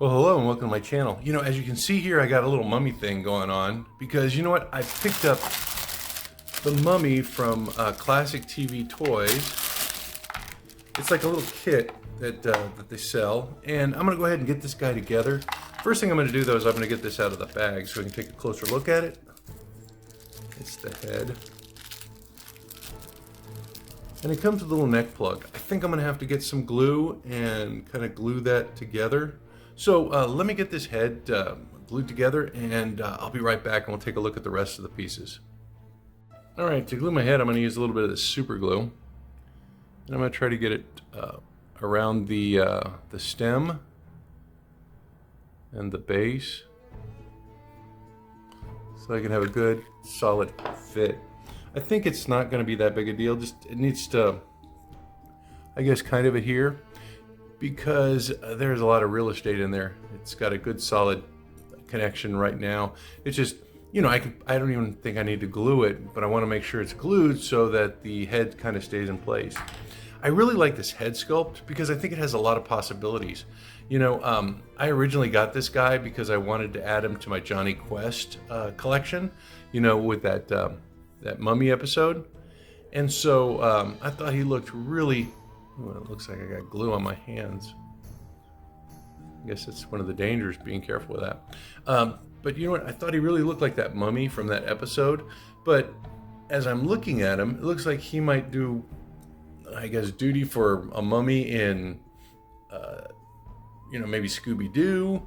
Well, hello and welcome to my channel. You know, as you can see here, I got a little mummy thing going on because you know what? I picked up the mummy from Classic TV Toys. It's like a little kit that they sell, and I'm gonna go ahead and get this guy together. First thing I'm gonna do though is I'm gonna get this out of the bag so we can take a closer look at it. It's the head. And it comes with a little neck plug. I think I'm gonna have to get some glue and kind of glue that together. So let me get this head glued together, and I'll be right back and we'll take a look at the rest of the pieces. All right, to glue my head, I'm gonna use a little bit of this super glue. And I'm gonna try to get it around the stem and the base so I can have a good solid fit. I think it's not gonna be that big a deal, just it needs to, I guess, kind of adhere, because there's a lot of real estate in there. It's got a good solid connection right now. It's just, you know, I don't even think I need to glue it, but I want to make sure it's glued so that the head kind of stays in place. I really like this head sculpt because I think it has a lot of possibilities. You know, I originally got this guy because I wanted to add him to my Johnny Quest collection, you know, with that, that mummy episode. And so I thought he looked really, well, it looks like I got glue on my hands. I guess it's one of the dangers, being careful with that. But you know what? I thought he really looked like that mummy from that episode. But as I'm looking at him, it looks like he might do, I guess, duty for a mummy in, you know, maybe Scooby-Doo.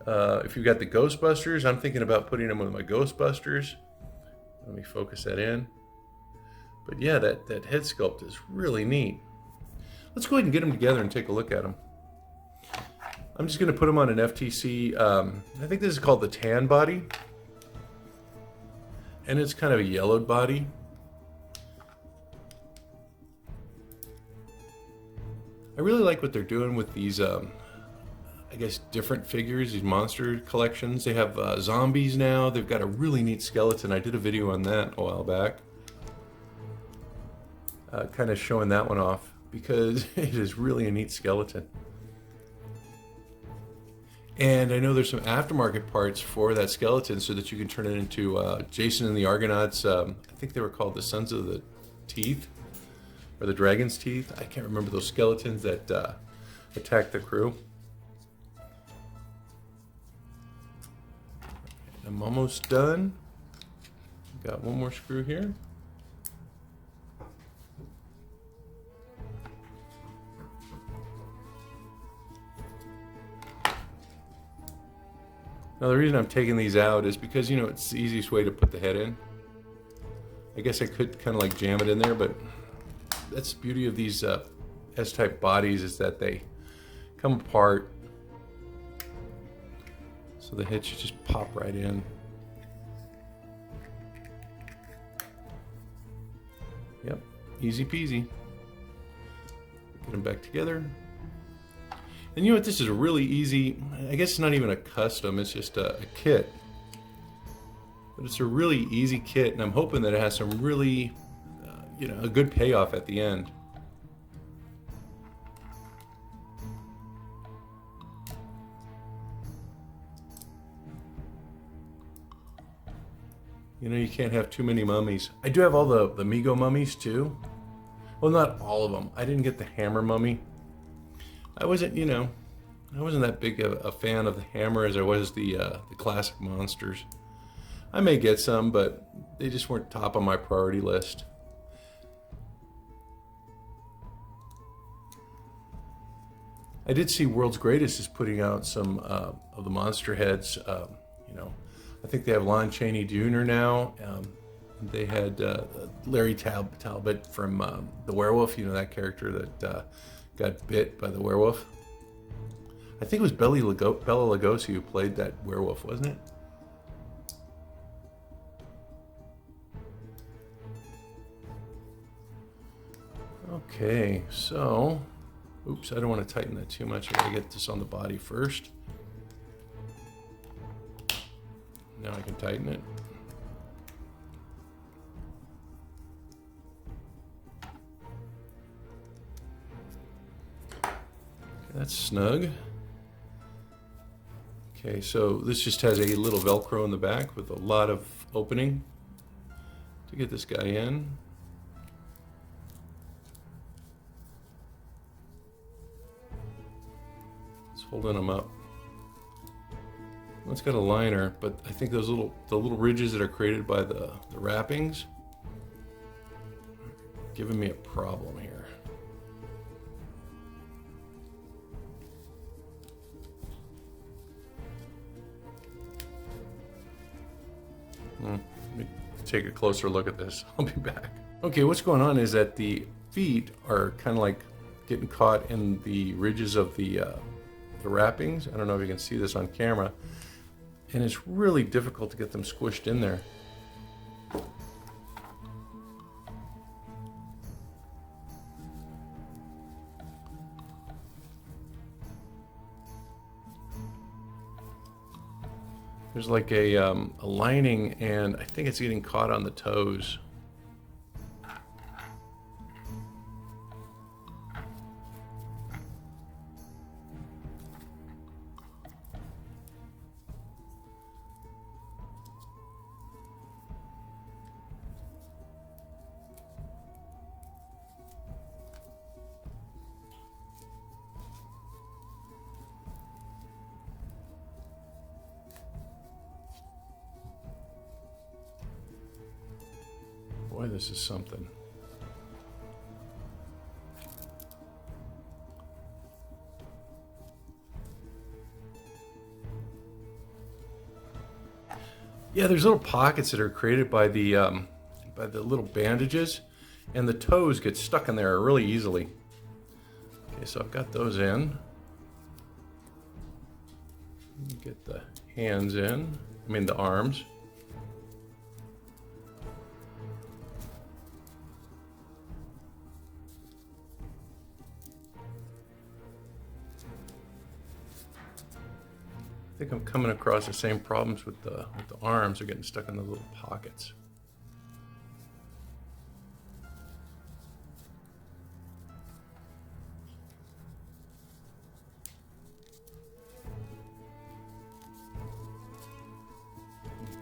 If you've got the Ghostbusters, I'm thinking about putting him with my Ghostbusters. Let me focus that in. But yeah, that head sculpt is really neat. Let's go ahead and get them together and take a look at them. I'm just going to put them on an FTC, I think this is called the tan body. And it's kind of a yellowed body. I really like what they're doing with these, I guess, different figures, these monster collections. They have zombies now. They've got a really neat skeleton. I did a video on that a while back. Kind of showing that one off, because it is really a neat skeleton. And I know there's some aftermarket parts for that skeleton so that you can turn it into Jason and the Argonauts. I think they were called the Sons of the Teeth, or the Dragon's Teeth. I can't remember those skeletons that attacked the crew. I'm almost done. Got one more screw here. Now the reason I'm taking these out is because, you know, it's the easiest way to put the head in. I guess I could kind of like jam it in there, but that's the beauty of these S-type bodies, is that they come apart. So the head should just pop right in. Yep, easy peasy. Get them back together. And you know what, this is a really easy, I guess it's not even a custom, it's just a kit. But it's a really easy kit, and I'm hoping that it has some really, you know, a good payoff at the end. You know, you can't have too many mummies. I do have all the Mego mummies too. Well, not all of them. I didn't get the hammer mummy. I wasn't, you know, I wasn't that big a fan of the hammer as I was the classic monsters. I may get some, but they just weren't top on my priority list. I did see World's Greatest is putting out some of the monster heads. You know, I think they have Lon Chaney Jr. now. They had Larry Talbot from The Werewolf, you know, that character that got bit by the werewolf. I think it was Bela Lugosi who played that werewolf, wasn't it? Okay, so, oops, I don't want to tighten that too much. I gotta get this on the body first. Now I can tighten it. Okay, that's snug. Okay, so this just has a little Velcro in the back with a lot of opening to get this guy in. It's holding him up. Well, it's got a liner, but I think those the little ridges that are created by the wrappings are giving me a problem here. Let me take a closer look at this. I'll be back. Okay, what's going on is that the feet are kind of like getting caught in the ridges of the wrappings. I don't know if you can see this on camera. And it's really difficult to get them squished in there. There's like a lining, and I think it's getting caught on the toes. Boy, this is something. Yeah, there's little pockets that are created by the little bandages, and the toes get stuck in there really easily. Okay, so I've got those in. Get the hands in. I mean the arms. I think I'm coming across the same problems with the arms. They're getting stuck in the little pockets.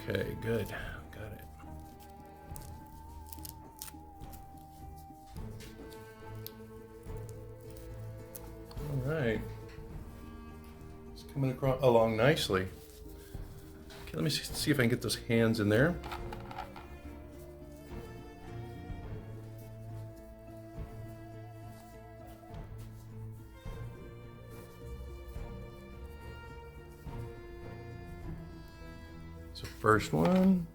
Okay, good. Got it. All right. Coming along nicely. Okay, let me see if I can get those hands in there. So first one.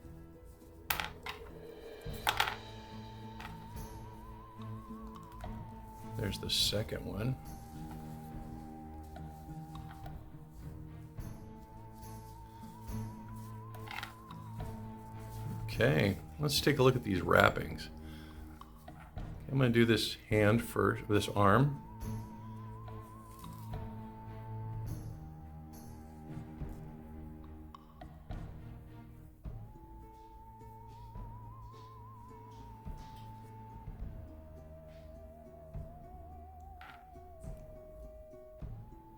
There's the second one. Okay, let's take a look at these wrappings. I'm going to do this hand first, this arm.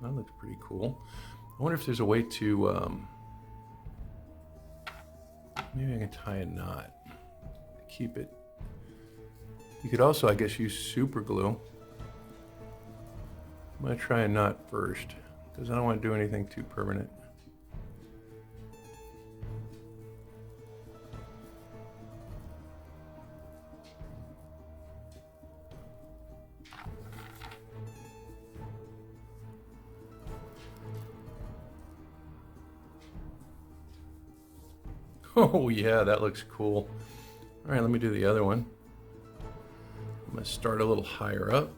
That looks pretty cool. I wonder if there's a way to maybe I can tie a knot to keep it. You could also, I guess, use super glue. I'm going to try a knot first because I don't want to do anything too permanent. Oh yeah, that looks cool. All right, let me do the other one. I'm going to start a little higher up.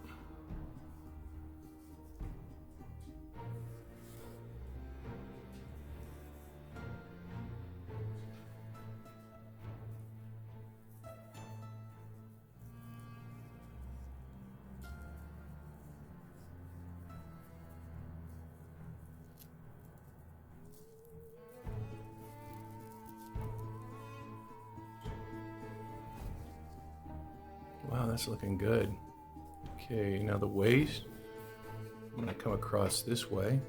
Wow, that's looking good. Okay, now the waist. I'm going to come across this way.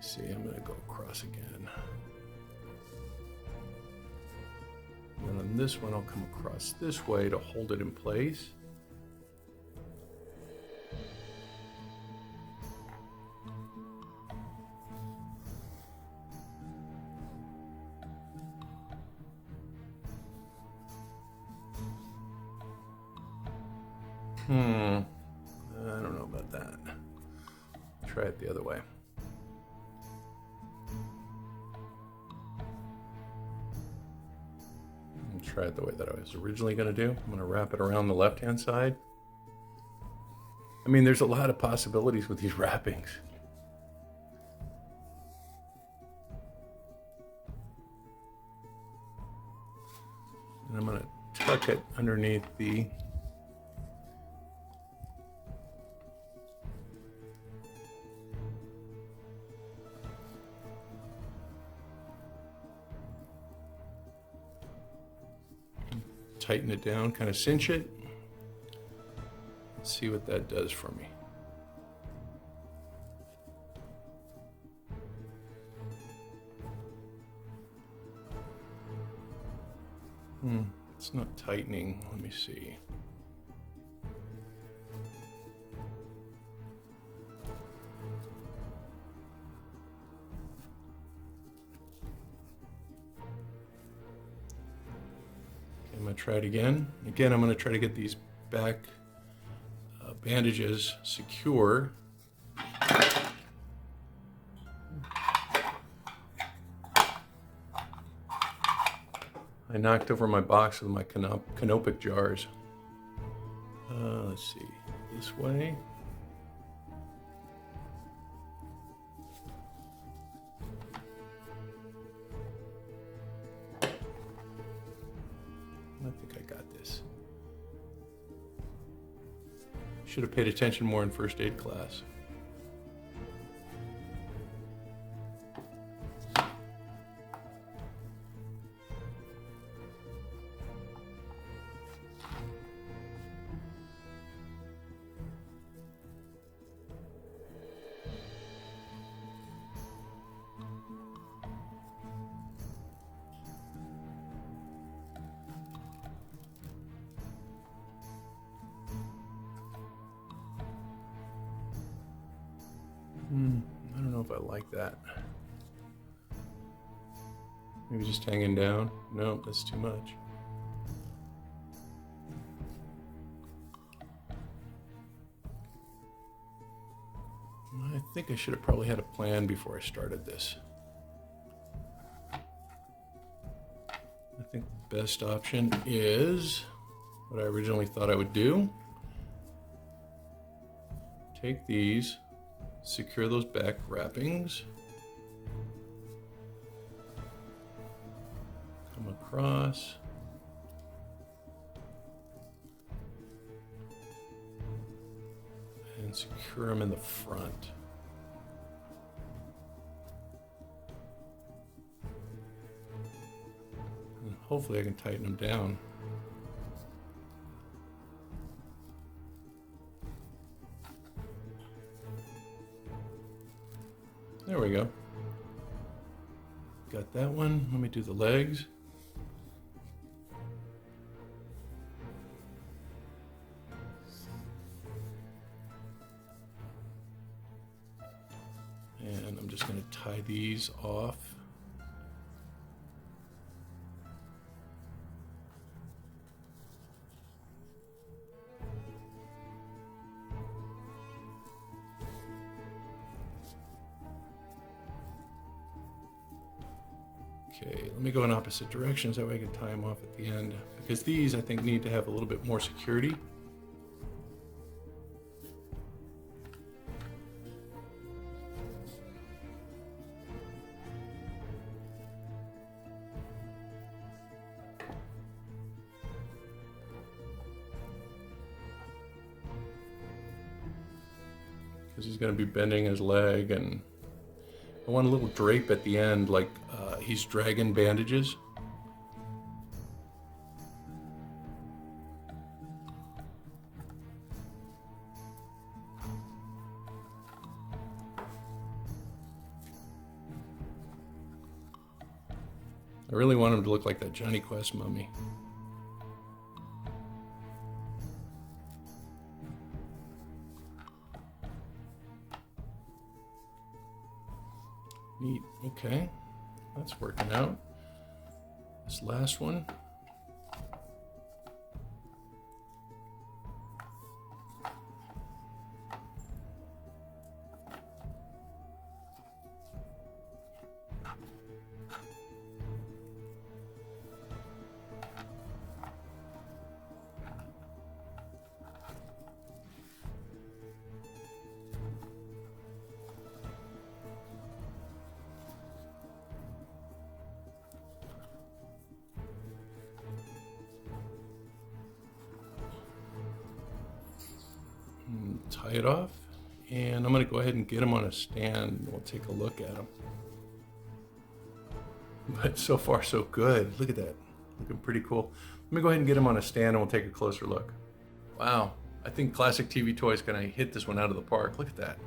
See, I'm going to go across again. And on this one, I'll come across this way to hold it in place. I don't know about that. Try it the other way. Try it the way that I was originally going to do. I'm going to wrap it around the left-hand side. I mean, there's a lot of possibilities with these wrappings. And I'm going to tuck it underneath the tighten it down, kind of cinch it. Let's see what that does for me. It's not tightening. Let me see. I'm going to try it again. Again, I'm going to try to get these back bandages secure. I knocked over my box with my canopic jars. Let's see, this way. I think I got this. Should have paid attention more in first aid class. I don't know if I like that. Maybe just hanging down. No, that's too much. I think I should have probably had a plan before I started this. I think the best option is what I originally thought I would do. Take these, secure those back wrappings, come across, and secure them in the front. And hopefully I can tighten them down. There we go. Got that one. Let me do the legs. And I'm just going to tie these off. Okay, let me go in opposite directions, that way I can tie them off at the end. Because these, I think, need to have a little bit more security. Because he's going to be bending his leg, and I want a little drape at the end, like he's dragging bandages. I really want him to look like that Johnny Quest mummy. Neat. Okay, that's working out. This last one. Tie it off, and I'm going to go ahead and get him on a stand and we'll take a look at him. But so far so good. Look at that, looking pretty cool. Let me go ahead and get him on a stand and we'll take a closer look. Wow, I think Classic TV Toy is going to hit this one out of the park. Look at that.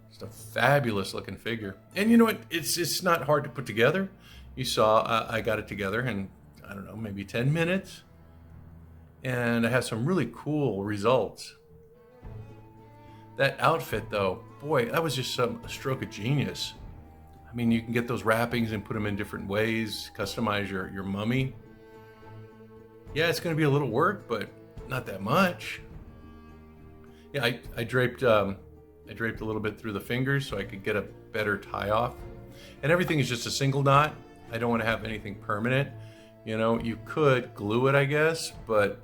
Just a fabulous looking figure. And you know what, it's not hard to put together. You saw I got it together in, I don't know, maybe 10 minutes. And I have some really cool results. That outfit though, boy, that was just a stroke of genius. I mean, you can get those wrappings and put them in different ways, customize your mummy. Yeah, it's gonna be a little work, but not that much. Yeah, I draped a little bit through the fingers so I could get a better tie off. And everything is just a single knot. I don't want to have anything permanent. You know, you could glue it, I guess, but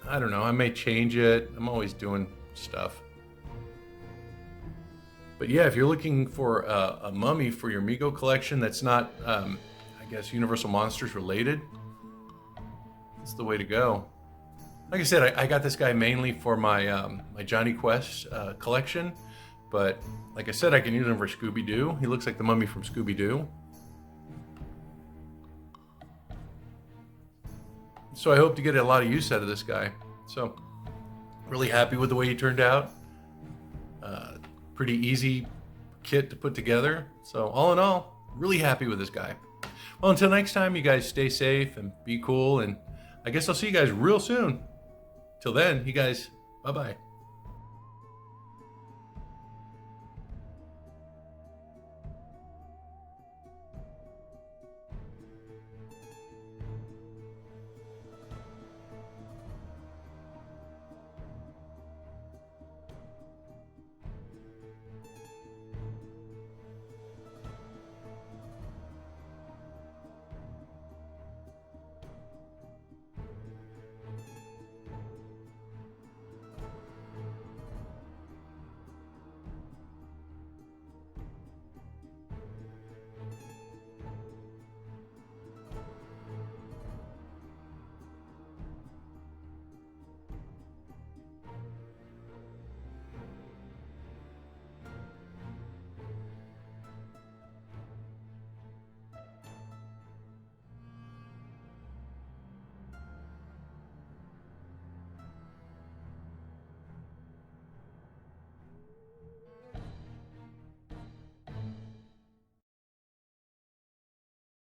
I don't know, I may change it. I'm always doing stuff. But yeah, if you're looking for a mummy for your Mego collection that's not, I guess, Universal Monsters related, that's the way to go. Like I said, I got this guy mainly for my my Johnny Quest collection, but like I said, I can use him for Scooby-Doo. He looks like the mummy from Scooby-Doo. So I hope to get a lot of use out of this guy. So, really happy with the way he turned out. Pretty easy kit to put together. So all in all, really happy with this guy. Well, until next time, you guys stay safe and be cool. And I guess I'll see you guys real soon. Till then, you guys, bye-bye.